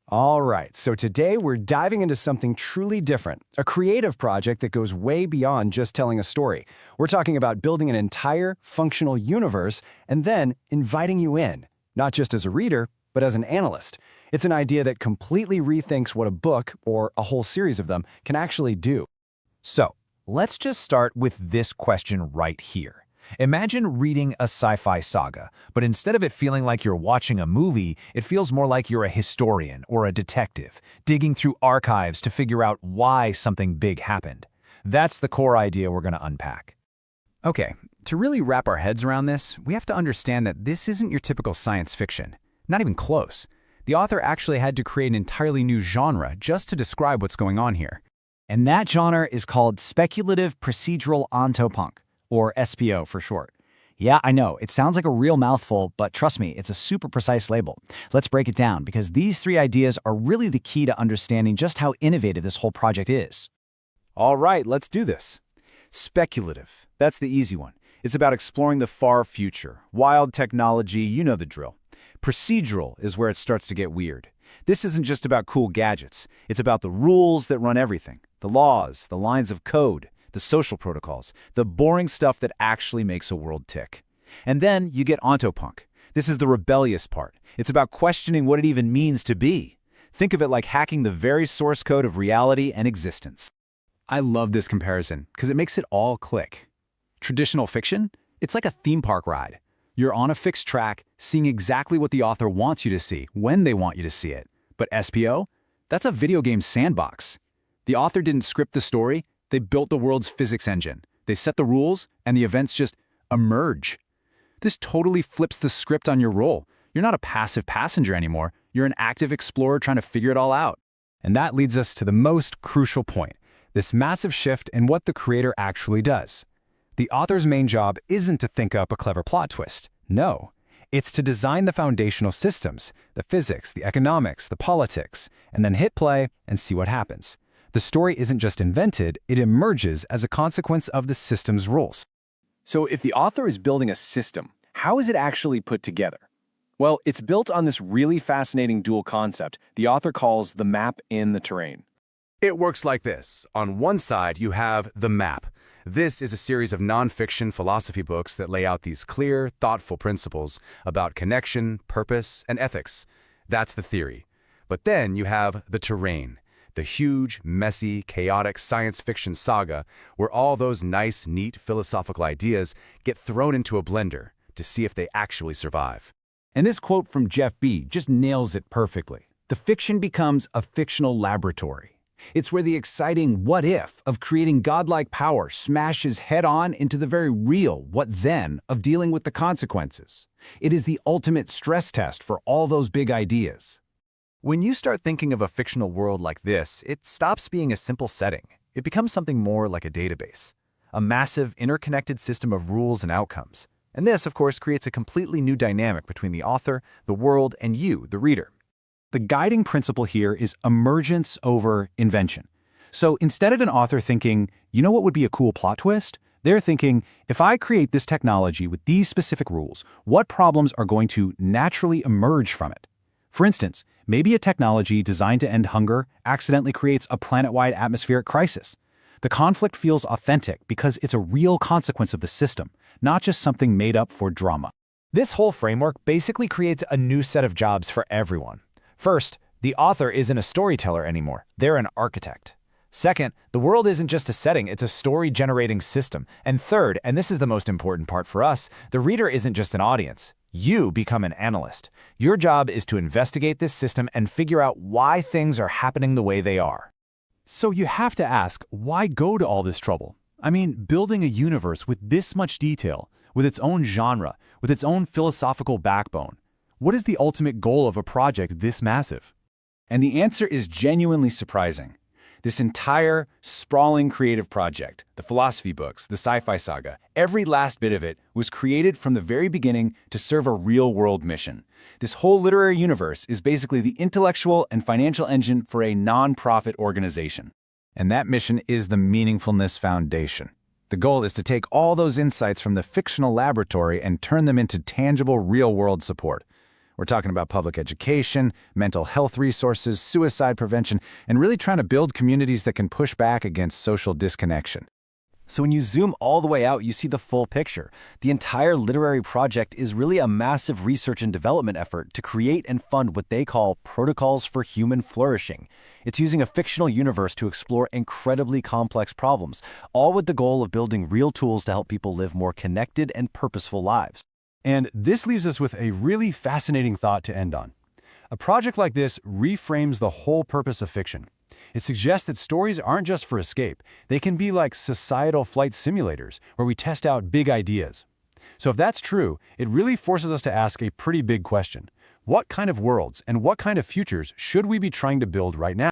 All right, so today we're diving into something truly different, a creative project that goes way beyond just telling a story. We're talking about building an entire functional universe and then inviting you in, not just as a reader, but as an analyst. It's an idea that completely rethinks what a book, or a whole series of them, can actually do. So, let's just start with this question right here. Imagine reading a sci-fi saga, but instead of it feeling like you're watching a movie, it feels more like you're a historian or a detective, digging through archives to figure out why something big happened. That's the core idea we're going to unpack. Okay, to really wrap our heads around this, we have to understand that this isn't your typical science fiction. Not even close. The author actually had to create an entirely new genre just to describe what's going on here. And that genre is called Speculative Procedural Ontopunk, or SPO for short. Yeah, I know, it sounds like a real mouthful, but trust me, it's a super precise label. Let's break it down, because these three ideas are really the key to understanding just how innovative this whole project is. All right, let's do this. Speculative. That's the easy one. It's about exploring the far future. Wild technology, you know the drill. Procedural is where it starts to get weird. This isn't just about cool gadgets. It's about the rules that run everything. The laws, the lines of code, the social protocols, the boring stuff that actually makes a world tick. And then you get Ontopunk. This is the rebellious part. It's about questioning what it even means to be. Think of it like hacking the very source code of reality and existence. I love this comparison, because it makes it all click. Traditional fiction? It's like a theme park ride. You're on a fixed track, seeing exactly what the author wants you to see, when they want you to see it. But SPO? That's a video game sandbox. The author didn't script the story, they built the world's physics engine. They set the rules, and the events just emerge. This totally flips the script on your role. You're not a passive passenger anymore. You're an active explorer trying to figure it all out. And that leads us to the most crucial point, this massive shift in what the creator actually does. The author's main job isn't to think up a clever plot twist. No, it's to design the foundational systems, the physics, the economics, the politics, and then hit play and see what happens. The story isn't just invented, it emerges as a consequence of the system's rules. So if the author is building a system, how is it actually put together? Well, it's built on this really fascinating dual concept the author calls the map in the terrain. It works like this. On one side, you have the map. This is a series of nonfiction philosophy books that lay out these clear, thoughtful principles about connection, purpose, and ethics. That's the theory. But then you have the terrain, the huge, messy, chaotic science fiction saga where all those nice, neat philosophical ideas get thrown into a blender to see if they actually survive. And this quote from Jeff B. just nails it perfectly. The fiction becomes a fictional laboratory. It's where the exciting what if of creating godlike power smashes head-on into the very real what then of dealing with the consequences. It is the ultimate stress test for all those big ideas. When you start thinking of a fictional world like this, it stops being a simple setting. It becomes something more like a database, a massive, interconnected system of rules and outcomes. And this, of course, creates a completely new dynamic between the author, the world, and you, the reader. The guiding principle here is emergence over invention. So instead of an author thinking, you know what would be a cool plot twist? They're thinking, if I create this technology with these specific rules, what problems are going to naturally emerge from it? For instance, maybe a technology designed to end hunger accidentally creates a planet-wide atmospheric crisis. The conflict feels authentic because it's a real consequence of the system, not just something made up for drama. This whole framework basically creates a new set of jobs for everyone. First, the author isn't a storyteller anymore. They're an architect. Second, the world isn't just a setting, it's a story-generating system. And third, and this is the most important part for us, the reader isn't just an audience. You become an analyst. Your job is to investigate this system and figure out why things are happening the way they are. So you have to ask, why go to all this trouble? I mean, building a universe with this much detail, with its own genre, with its own philosophical backbone. What is the ultimate goal of a project this massive? And the answer is genuinely surprising. This entire, sprawling creative project, the philosophy books, the sci-fi saga, every last bit of it was created from the very beginning to serve a real-world mission. This whole literary universe is basically the intellectual and financial engine for a non-profit organization. And that mission is the Meaningfulness Foundation. The goal is to take all those insights from the fictional laboratory and turn them into tangible, real-world support. We're talking about public education, mental health resources, suicide prevention, and really trying to build communities that can push back against social disconnection. So when you zoom all the way out, you see the full picture. The entire literary project is really a massive research and development effort to create and fund what they call protocols for human flourishing. It's using a fictional universe to explore incredibly complex problems, all with the goal of building real tools to help people live more connected and purposeful lives. And this leaves us with a really fascinating thought to end on. A project like this reframes the whole purpose of fiction. It suggests that stories aren't just for escape. They can be like societal flight simulators, where we test out big ideas. So if that's true, it really forces us to ask a pretty big question. What kind of worlds and what kind of futures should we be trying to build right now?